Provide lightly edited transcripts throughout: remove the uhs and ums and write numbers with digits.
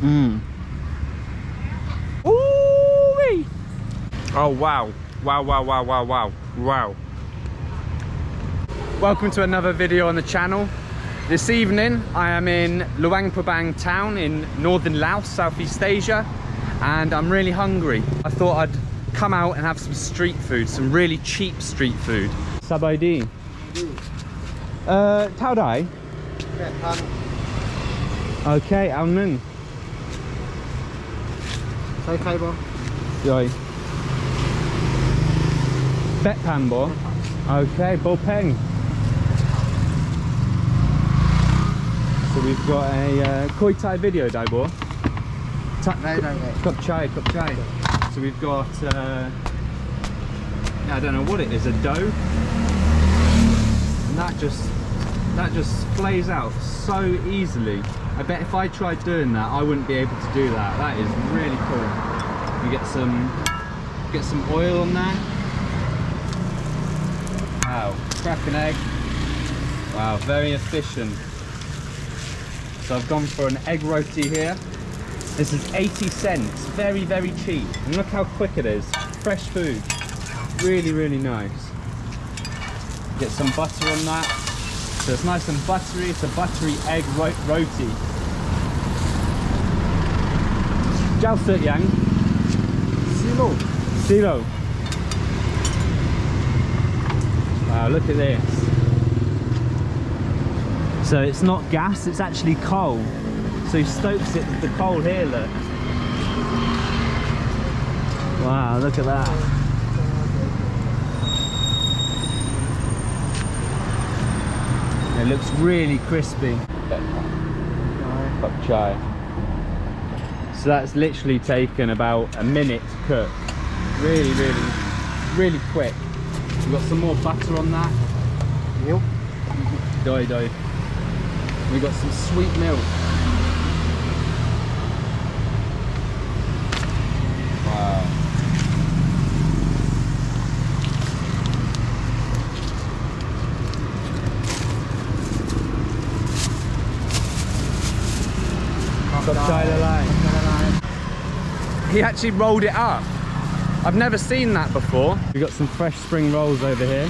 Ooh-wee. Oh wow. Wow, wow, wow, wow, wow, wow. Welcome to another video on the channel. This evening I am in Luang Prabang town in northern Laos, Southeast Asia, and I'm really hungry. I thought I'd come out and have some street food, some really cheap street food. Sabai di. Tao dai? Okay, ao ninh. Sai khai bo. Rồi. Bet pan bo. Okay, bo peng. So we've got a Koi Thai video, Dai bo. Cup chai, cup chai. So we've got, I don't know what it is, a dough. And that just flays out so easily. I bet if I tried doing that, I wouldn't be able to do that. That is really cool. You get some oil on there. Wow, crack an egg. Wow, very efficient. So I've gone for an egg roti here. This is 80 cents, very, very cheap. And look how quick it is. Fresh food, really, really nice. Get some butter on that. So it's nice and buttery. It's a buttery egg roti. Jiao Sit Yang. Silo. Silo. Wow, look at this. So it's not gas, it's actually coal. So he stokes it with the coal here, look. Wow, look at that. It looks really crispy. Pop chai. So that's literally taken about a minute to cook. Really, really, really quick. We've got some more butter on that. Milk. Doi doi. We've got some sweet milk. Wow. He actually rolled it up. I've never seen that before. We've got some fresh spring rolls over here.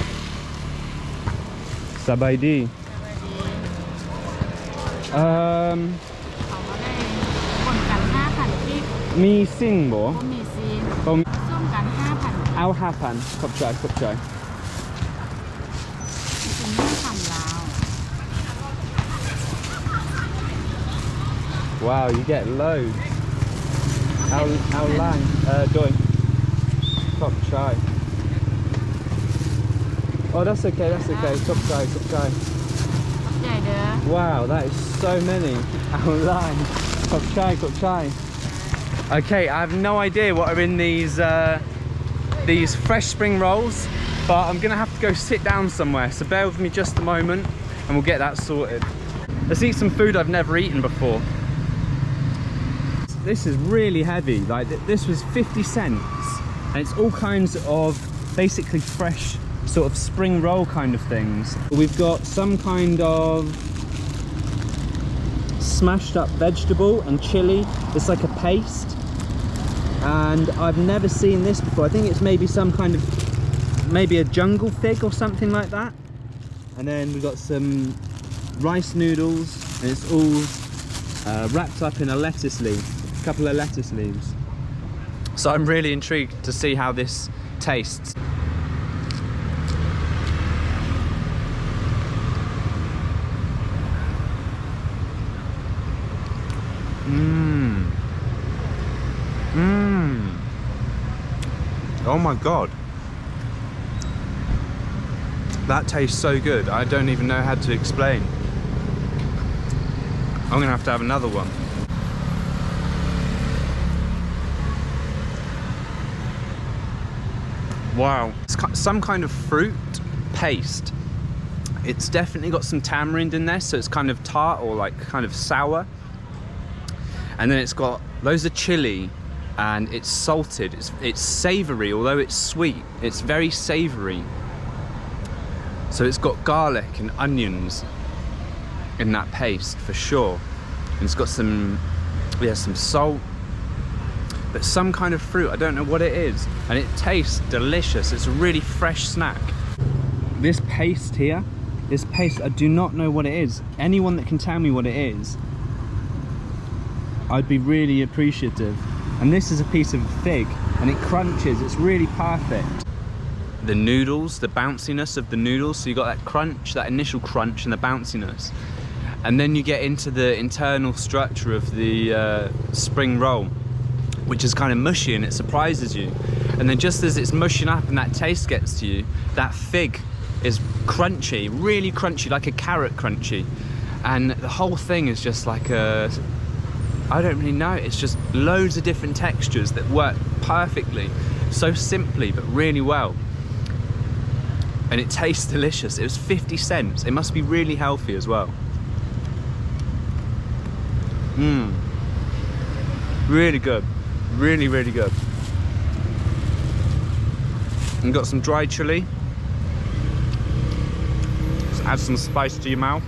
Sabai di. Mi sing bo. Ao hapan. Cup chai, cup chai. Wow, you get loads. Ao lang. Doi. Cup chai. Oh, that's okay, that's okay. Cup chai, cup chai. Wow, that is so many. Ao lang. Cup chai, cup chai. Okay, I have no idea what are in these fresh spring rolls, but I'm gonna have to go sit down somewhere. So bear with me just a moment, and we'll get that sorted. Let's eat some food I've never eaten before. This is really heavy. Like this was 50 cents, and it's all kinds of basically fresh sort of spring roll kind of things. We've got some kind of smashed up vegetable and chili. It's like a paste, and I've never seen this before. I think it's maybe some kind of, maybe a jungle fig or something like that. And then we've got some rice noodles, and it's all wrapped up in a lettuce leaf, a couple of lettuce leaves. So I'm really intrigued to see how this tastes. Oh my god, that tastes so good. I don't even know how to explain. I'm gonna have to have another one. Wow, it's some kind of fruit paste. It's definitely got some tamarind in there, so it's kind of tart or like kind of sour. And then it's got loads of chili, and it's salted. It's savory, although it's sweet. It's very savory. So it's got garlic and onions in that paste for sure. And it's got some There's some salt, but some kind of fruit. I don't know what it is, and it tastes delicious. It's a really fresh snack. This paste here, this paste, I do not know what it is. Anyone that can tell me what it is, I'd be really appreciative. And this is a piece of fig, and it crunches. It's really perfect. The noodles, the bounciness of the noodles, so you got that crunch, that initial crunch and the bounciness, and then you get into the internal structure of the spring roll, which is kind of mushy, and it surprises you. And then just as it's mushing up and that taste gets to you, that fig is crunchy, really crunchy, like a carrot crunchy, and the whole thing is just like a, I don't really know, it's just loads of different textures that work perfectly, so simply but really well. And it tastes delicious. It was 50 cents. It must be really healthy as well. Really good. Really, really good. And got some dried chili. Just add some spice to your mouth.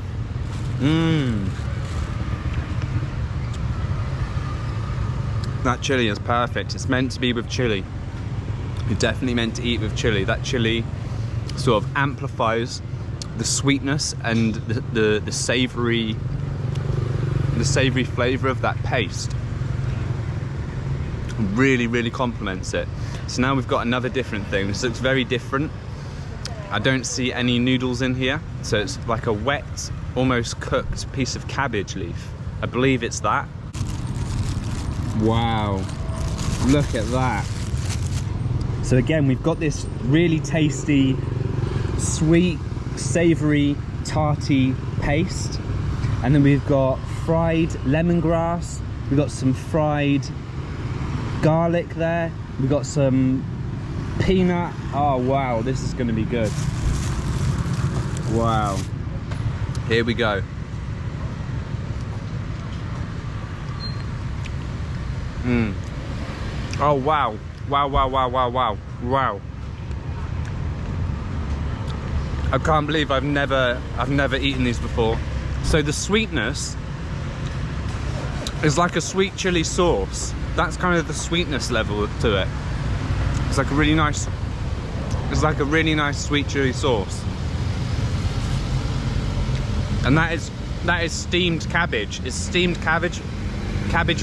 That chili is perfect. It's meant to be with chili. You're definitely meant to eat with chili. That chili sort of amplifies the sweetness and the savoury flavour of that paste. Really, really complements it. So now we've got another different thing. This looks very different. I don't see any noodles in here, so it's like a wet, almost cooked piece of cabbage leaf. I believe it's that. Wow, look at that. So again, we've got this really tasty, sweet, savoury, tarty paste, and then we've got fried lemongrass, we've got some fried garlic there, we've got some peanut. Oh wow, this is going to be good. Wow, here we go. Oh wow, wow, wow, wow, wow, wow, wow. I can't believe I've never eaten these before. So the sweetness is like a sweet chili sauce. That's kind of the sweetness level to it. It's like a really nice, sweet chili sauce. And that is steamed cabbage. It's steamed cabbage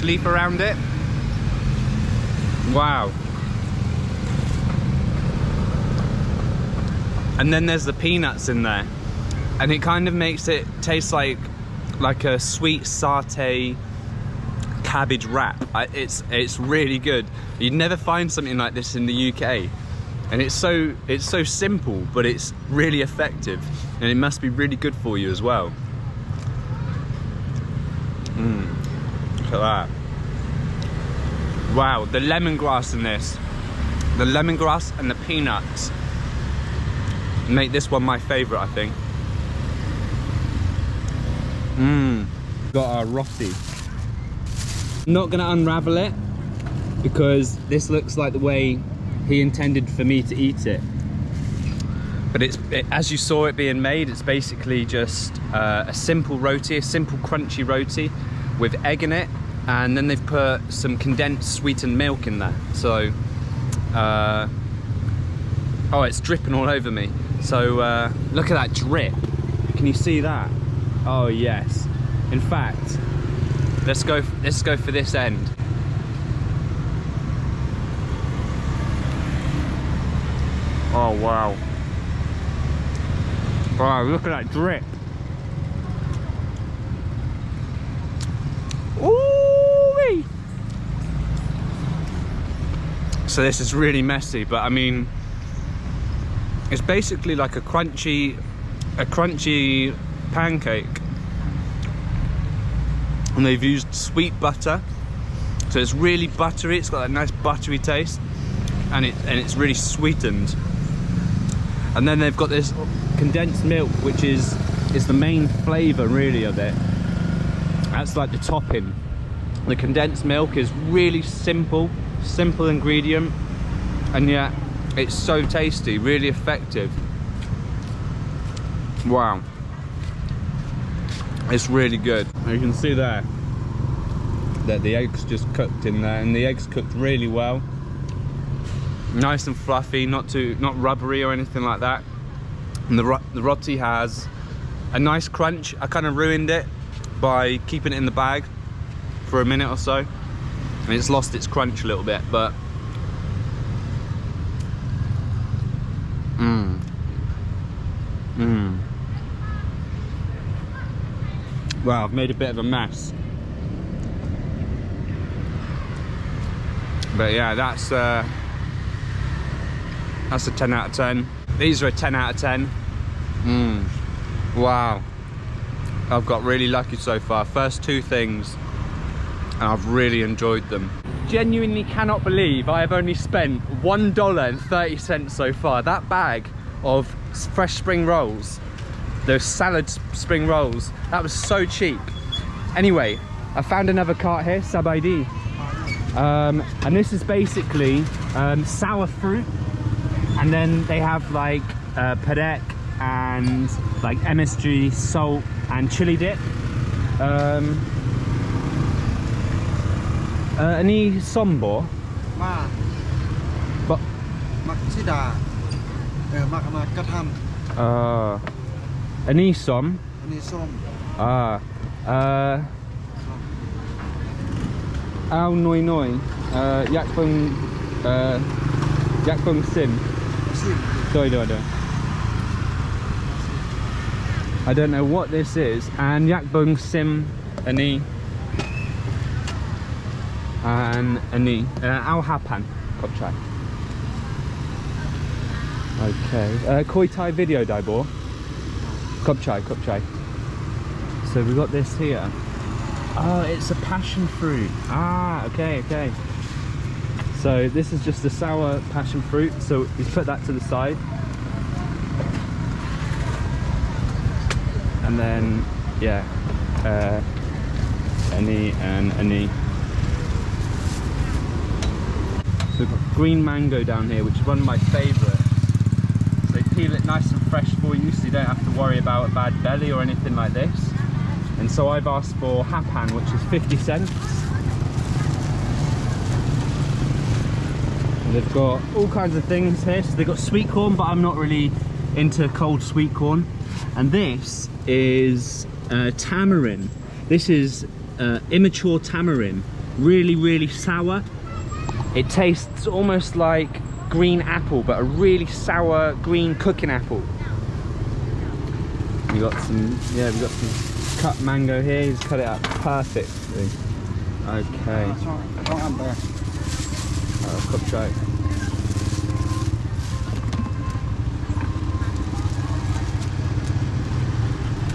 leaf around it. Wow. And then there's the peanuts in there, and it kind of makes it taste like a sweet satay cabbage wrap. It's really good. You'd never find something like this in the UK, and it's so simple, but it's really effective, and it must be really good for you as well. Look at that. Wow, the lemongrass in this, the lemongrass and the peanuts make this one my favourite, I think. Got our roti. I'm not gonna unravel it because this looks like the way he intended for me to eat it. But as you saw it being made, it's basically just a simple roti, a simple crunchy roti with egg in it, and then they've put some condensed sweetened milk in there. So, oh, it's dripping all over me. So look at that drip. Can you see that? Oh yes. In fact, let's go for this end. Oh wow. Wow, look at that drip. Ooh-wee. So this is really messy, but I mean, it's basically like a crunchy pancake, and they've used sweet butter, so it's really buttery. It's got that nice buttery taste, and it's really sweetened. And then they've got this condensed milk, which is the main flavour really of it. That's like the topping. The condensed milk is really simple ingredient, and yet it's so tasty, really effective. Wow. It's really good. You can see there. that the eggs just cooked in there, and the eggs cooked really well. Nice and fluffy, not rubbery or anything like that. And the roti has a nice crunch. I kind of ruined it by keeping it in the bag for a minute or so, and it's lost its crunch a little bit, but wow, I've made a bit of a mess. But yeah, that's a 10 out of 10. These are a 10 out of 10. Wow. I've got really lucky so far. First two things, and I've really enjoyed them. Genuinely cannot believe I have only spent $1.30 so far. That bag of fresh spring rolls, those salad spring rolls, that was so cheap. Anyway, I found another cart here, Sabaidi. And this is basically sour fruit, and then they have like padek and like MSG, salt and chili dip. Any sombo? Ma. But Mak sida. Mak katam. any som? Ani som. Ao noi noi. Yak bung sim. Sim. Doi. I don't know what this is. And yak bung sim ani. And ani. Ao hapan. Kopchai. Okay. Koi Thai video daibor. Kopchai. So we got this here. Oh, it's a passion fruit. Ah, okay. So this is just a sour passion fruit. So we put that to the side. And then, yeah, any and any. So we've got green mango down here, which is one of my favourites. They peel it nice and fresh for you, so you don't have to worry about a bad belly or anything like this. And so I've asked for hapan, which is 50 cents. And they've got all kinds of things here. So they've got sweet corn, but I'm not really into cold sweet corn. And this is tamarind. This is immature tamarind. Really sour. It tastes almost like green apple, but a really sour green cooking apple. We got some cut mango here. He's cut it up perfectly. Okay. Kopchai.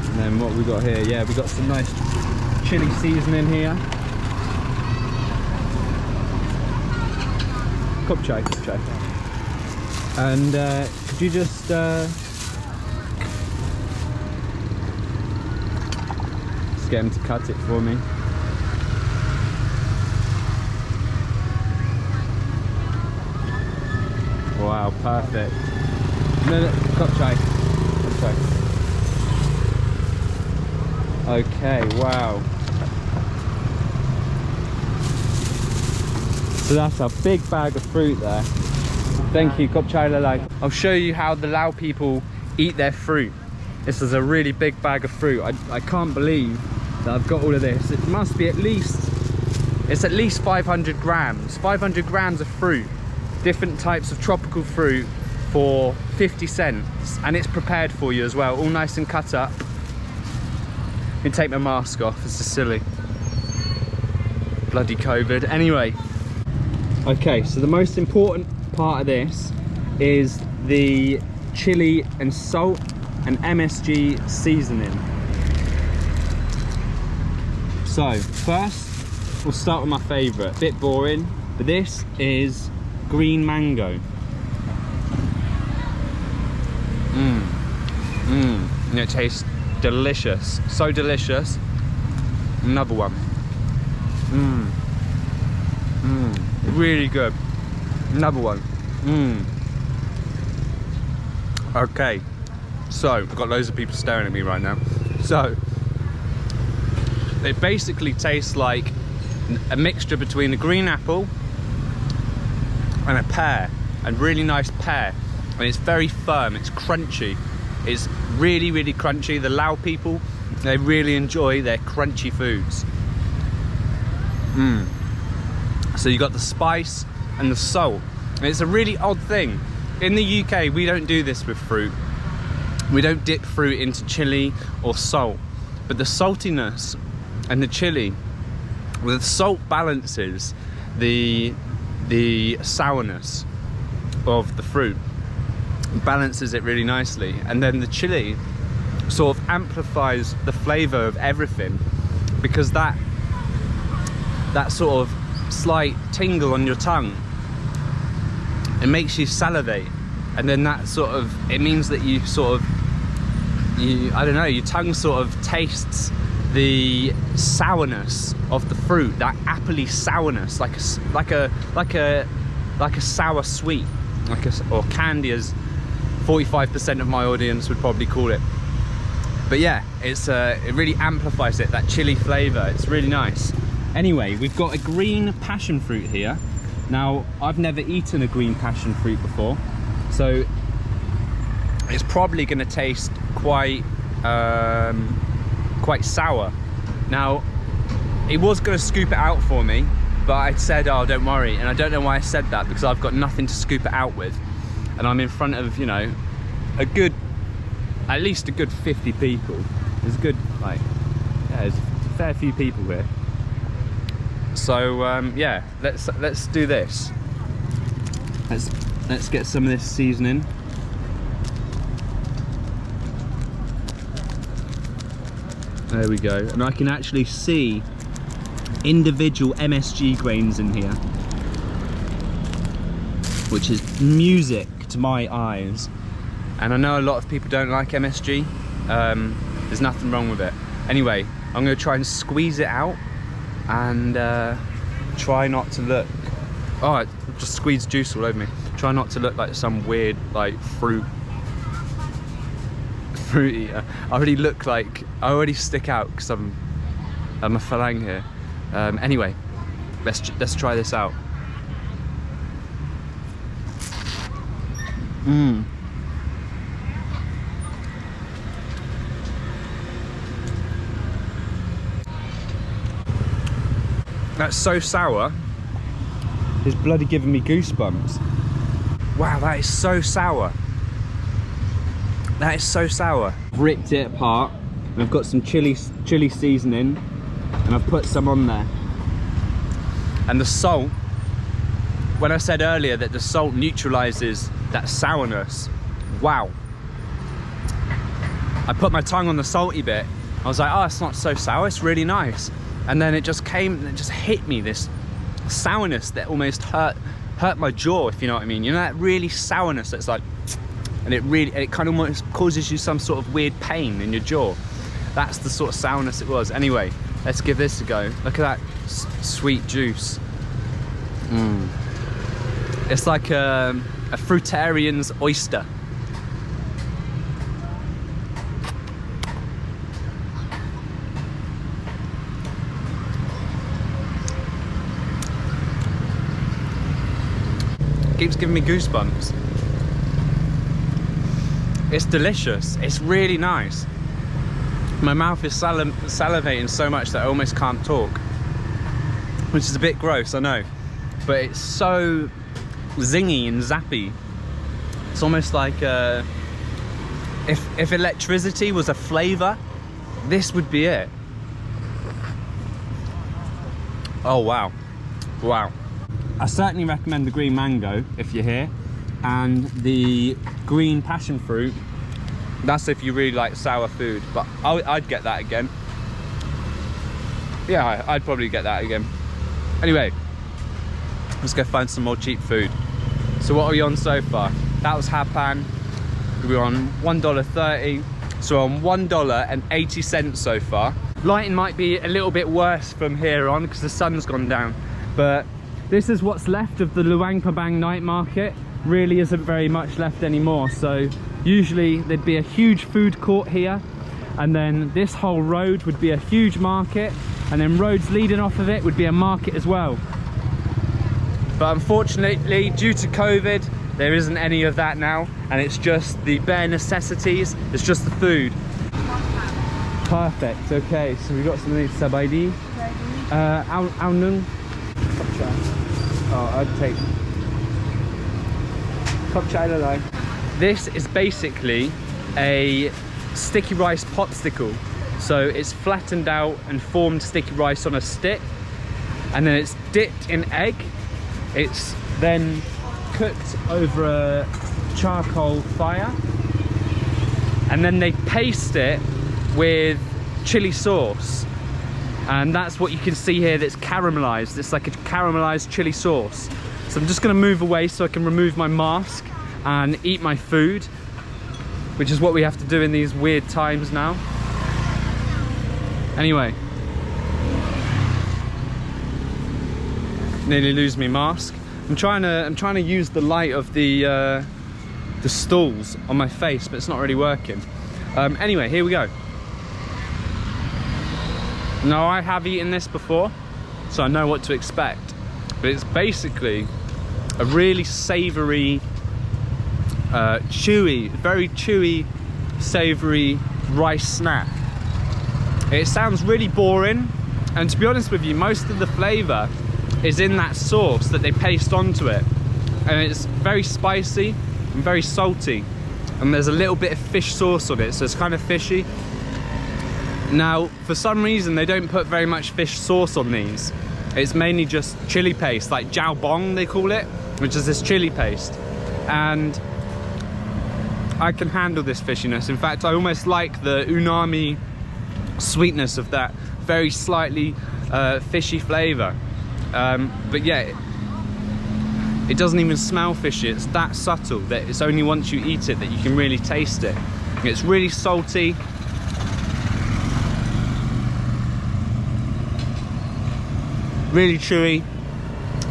And then what we got here? Yeah, we got some nice chili seasoning here. Kopchai. And could you just get him to cut it for me? Wow, perfect. No, Kopchai. Okay, wow. So that's a big bag of fruit there. Thank you, Kopchai Lalai. I'll show you how the Lao people eat their fruit. This is a really big bag of fruit. I can't believe that I've got all of this. It must be at least 500 grams. 500 grams of fruit. Different types of tropical fruit for 50 cents. And it's prepared for you as well, all nice and cut up. I can take my mask off, this is silly. Bloody COVID. Anyway. Okay, so the most important part of this is the chili and salt and MSG seasoning. So first we'll start with my favourite, bit boring, but this is green mango. And it tastes delicious, so delicious. Another one. Really good. Another one. Okay, so I've got loads of people staring at me right now. So it basically tastes like a mixture between a green apple and a pear, and really nice pear, and it's very firm, it's crunchy, it's really crunchy. The Lao people, they really enjoy their crunchy foods. So you got the spice and the salt, and it's a really odd thing. In the UK, we don't do this with fruit. We don't dip fruit into chili or salt, but the saltiness and the chili, the salt balances the sourness of the fruit, balances it really nicely, and then the chili sort of amplifies the flavor of everything, because that sort of slight tingle on your tongue, it makes you salivate, and then that sort of, it means that you sort of, I don't know, your tongue sort of tastes the sourness of the fruit, that appley sourness, like a sour sweet, or candy, as 45% of my audience would probably call it. But yeah, it really amplifies it, that chili flavor. It's really nice. Anyway, we've got a green passion fruit here. Now, I've never eaten a green passion fruit before, so it's probably going to taste quite sour. Now, he was going to scoop it out for me, but I said, oh, don't worry. And I don't know why I said that, because I've got nothing to scoop it out with, and I'm in front of, you know, at least a good 50 people. There's a good, like, yeah, there's a fair few people here. So yeah, let's do this. Let's get some of this seasoning. There we go, and I can actually see individual MSG grains in here, which is music to my eyes. And I know a lot of people don't like MSG. There's nothing wrong with it. Anyway, I'm going to try and squeeze it out and try not to look, oh, I just squeezed juice all over me. Try not to look like some weird, like, fruit eater. I already stick out because I'm a Falang here. Anyway, let's try this out. That's so sour, it's bloody giving me goosebumps. Wow, that is so sour. That is so sour. I've ripped it apart, and I've got some chili seasoning, and I've put some on there. And the salt, when I said earlier that the salt neutralizes that sourness, wow. I put my tongue on the salty bit, I was like, oh, it's not so sour, it's really nice. And then it just hit me, this sourness that almost hurt my jaw, if you know what I mean. You know, that really sourness that's like, and it kind of almost causes you some sort of weird pain in your jaw. That's the sort of sourness it was. Anyway, let's give this a go. Look at that sweet juice. It's like a fruitarian's oyster. Keeps giving me goosebumps. It's delicious. It's really nice. My mouth is salivating so much that I almost can't talk, which is a bit gross, I know, but it's so zingy and zappy. It's almost like if electricity was a flavor, this would be it. Oh wow, wow. I certainly recommend the green mango if you're here, and the green passion fruit. That's if you really like sour food, but I'd get that again. Yeah, I'd probably get that again. Anyway, let's go find some more cheap food. So what are we on so far? That was Hapan. We're on $1.30, so on $1.80 so far. Lighting might be a little bit worse from here on because the sun's gone down, but this is what's left of the Luang Prabang night market. Really isn't very much left anymore. So usually there'd be a huge food court here, and then this whole road would be a huge market, and then roads leading off of it would be a market as well. But unfortunately, due to COVID, there isn't any of that now, and it's just the bare necessities, it's just the food. Perfect, okay, so we've got some of these sabaidi. Ao nung. Oh, I'd take Kop chai lalai. This is basically a sticky rice popsicle. So it's flattened out and formed sticky rice on a stick, and then it's dipped in egg. It's then cooked over a charcoal fire, and then they paste it with chili sauce, and that's what you can see here, that's caramelized. It's like a caramelized chili sauce. So I'm just going to move away so I can remove my mask and eat my food, which is what we have to do in these weird times now. Anyway, nearly lose my mask. I'm trying to use the light of the stalls on my face, but it's not really working. Anyway, here we go. Now, I have eaten this before, so I know what to expect. But it's basically a really savoury, chewy, very chewy, savoury rice snack. It sounds really boring, and to be honest with you, most of the flavour is in that sauce that they paste onto it. And it's very spicy and very salty. And there's a little bit of fish sauce on it, so it's kind of fishy. Now, for some reason, they don't put very much fish sauce on these. It's mainly just chili paste, like jiao bong they call it, which is this chili paste. And I can handle this fishiness. In fact, I almost like the umami sweetness of that very slightly fishy flavour. But yeah, it doesn't even smell fishy. It's that subtle that it's only once you eat it that you can really taste it. It's really salty. Really chewy,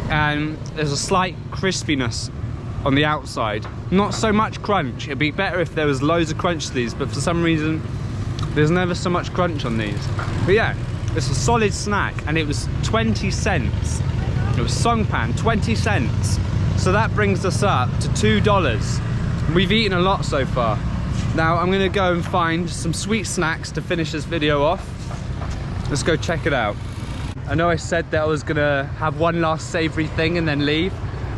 and there's a slight crispiness on the outside. Not so much crunch. It'd be better if there was loads of crunch to these, but for some reason there's never so much crunch on these. But yeah, it's a solid snack, and it was 20 cents. It was songpan, 20 cents. So that brings us up to $2. We've eaten a lot so far. Now I'm gonna go and find some sweet snacks to finish this video off. Let's go check it out. I know I said that I was gonna have one last savoury thing and then leave,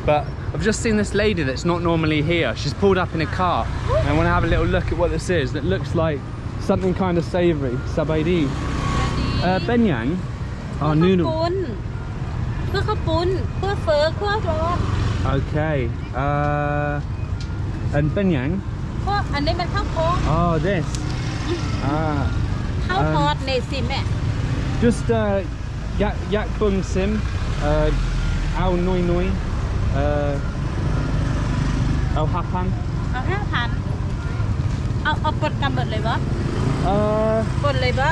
but I've just seen this lady that's not normally here. She's pulled up in a car, and I want to have a little look at what this is. It looks like something kind of savoury. Sabaidi. Benyang. Oh, noodle. Okay. And benyang. Oh, this. Just yak bung sim. Ao noi noi. Ao hapan. Ao hapan. Ao putกันหมดเลยวะปนเลยวะ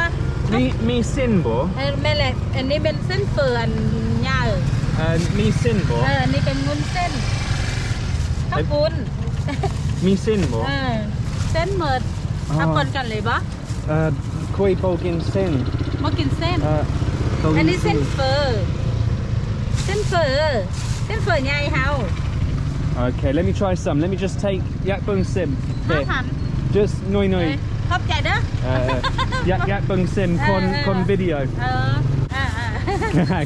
มีเส้นบ่ไม่เลยอันนี้เป็นเส้นเฟือนยาวมีเส้นบ่อันนี้เป็นงุ้นเส้นข้าวปุ้นมีเส้นบ่เส้นหมดเอาปนกันเลยวะคุยโปกินเส้นมากินเส้นอันนี้เส้นเฟอเส้นเฟอใหญ่เฮาOkay, let me try some. Let me just take yak bung sim. Here. Just noi noi. ขอบใจเด้อ yak bung sim con video.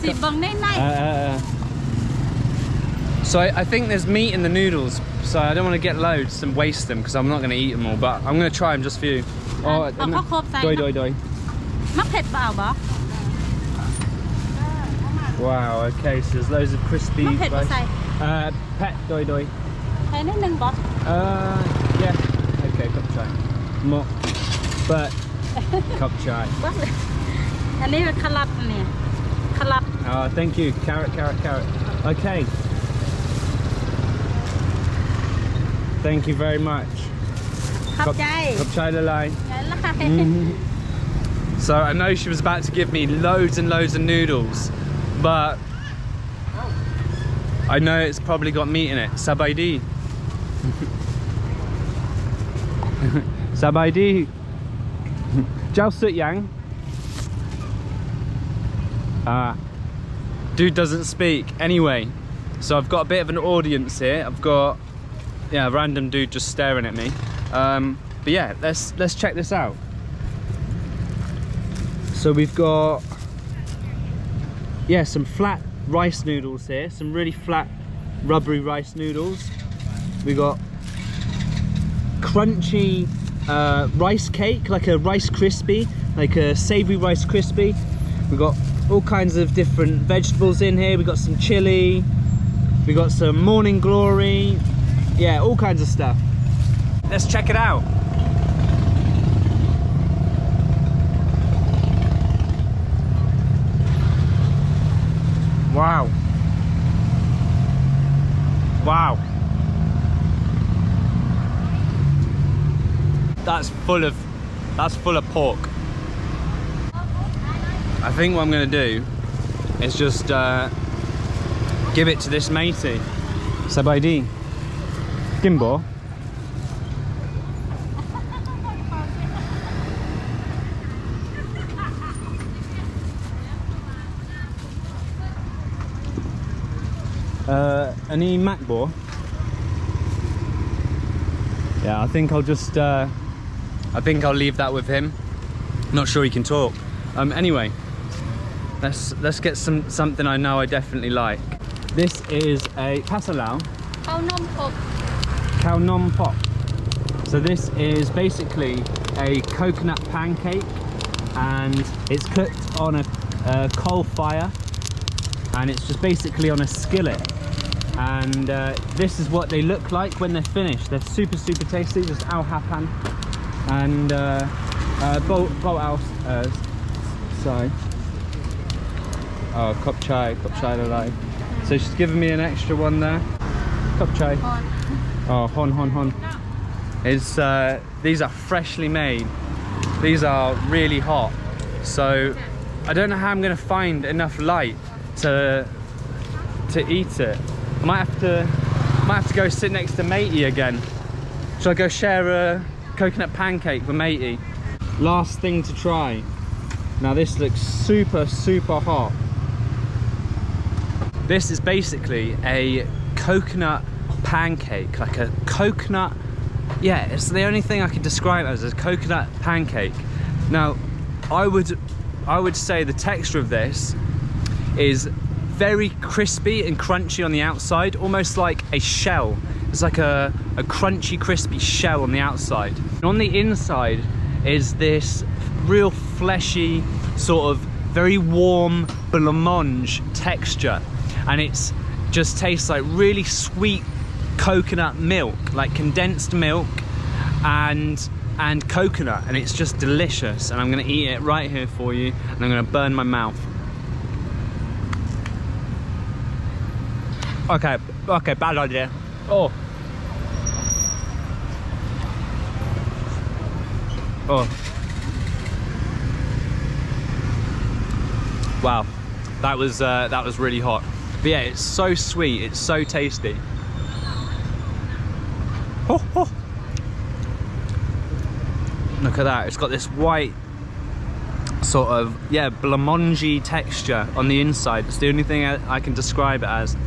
สิบังในSo I think there's meat in the noodles. So I don't want to get loads and waste them because I'm not going to eat them all. But I'm going to try them just for you. Doi. มะเผ็ดเปล่าบ่ Wow. Okay. So there's loads of crispy. มะเผ็ดบ่ใส่pet doi. ใส่นิดนึงบ่ Yeah. Okay, cup chai. More. But cup chai. อันนี้เป็นคารับเนี่ยคารับ Thank you. Carrot. Okay. Thank you very much. ขอบใจ Cup chai lalai. So I know she was about to give me loads and loads of noodles, but I know it's probably got meat in it. Sabaidi. Sabaidi. Jiao sut yang. Dude doesn't speak. Anyway, so I've got a bit of an audience here. I've got, yeah, a random dude just staring at me. But yeah, let's check this out. So we've got, yeah, some flat rice noodles here, some really flat rubbery rice noodles. We got crunchy rice cake, like a Rice Krispie, like a savory Rice Krispie. We've got all kinds of different vegetables in here. We've got some chili, we got some morning glory, yeah, all kinds of stuff. Let's check it out. Wow. Wow. That's full of pork. I think what I'm gonna do is just give it to this matey. Sabaydi. Gimbo. Any Macbo? Yeah, I think I'll just I think I'll leave that with him. Not sure he can talk. Anyway, let's get something I know I definitely like. This is a Pasalao Pop. So this is basically a coconut pancake, and it's cooked on a coal fire, and it's just basically on a skillet. And this is what they look like when they're finished. They're super tasty, just al hapan. And bolt out side. Oh, cup chai lalai. So she's given me an extra one there. Cup chai. Oh, hon. It's these are freshly made. These are really hot. So I don't know how I'm gonna find enough light to eat it. I might have to go sit next to matey again. Should I go share a coconut pancake with matey? Last thing to try. Now this looks super hot. This is basically a coconut pancake, like a coconut, yeah, it's the only thing I can describe as a coconut pancake. Now I would say the texture of this is very crispy and crunchy on the outside, almost like a shell. It's like a crunchy, crispy shell on the outside. And on the inside is this real fleshy, sort of very warm blancmange texture. And it's just tastes like really sweet coconut milk, like condensed milk and coconut, and it's just delicious. And I'm gonna eat it right here for you, and I'm gonna burn my mouth. Okay, bad idea. Oh. Wow, that was really hot. But yeah, it's so sweet, it's so tasty. Oh. Look at that, it's got this white sort of, yeah, blancmange texture on the inside. It's the only thing I can describe it as.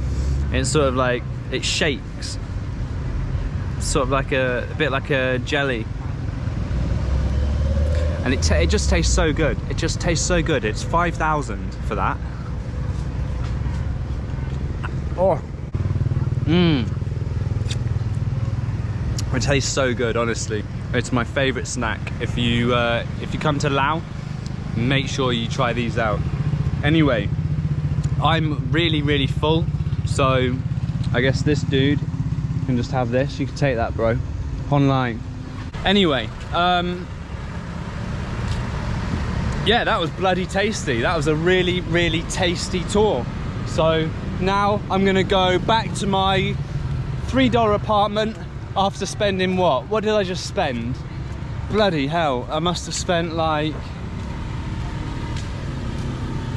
It's sort of like, it shakes. Sort of like a bit like a jelly. And it just tastes so good. It just tastes so good. It's 5,000 for that. Oh. It tastes so good, honestly. It's my favorite snack. If you come to Laos, make sure you try these out. Anyway, I'm really full, so I guess this dude can just have this. You can take that, bro. Online. Anyway, yeah, that was bloody tasty. That was a really tasty tour. So now I'm gonna go back to my $3 apartment after spending what did I just spend? Bloody hell, I must have spent like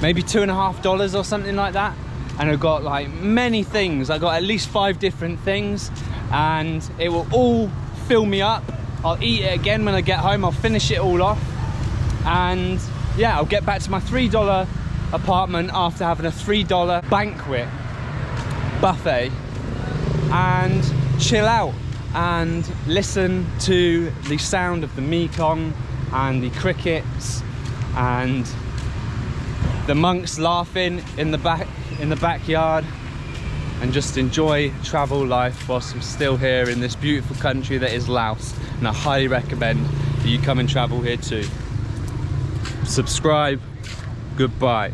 maybe $2.50 or something like that. And I got like many things. I got at least 5 different things, and it will all fill me up. I'll eat it again when I get home. I'll finish it all off, and yeah, I'll get back to my $3 apartment after having a $3 banquet buffet and chill out and listen to the sound of the Mekong and the crickets and the monks laughing in the backyard, and just enjoy travel life whilst I'm still here in this beautiful country that is Laos. And I highly recommend that you come and travel here too. Subscribe. Goodbye.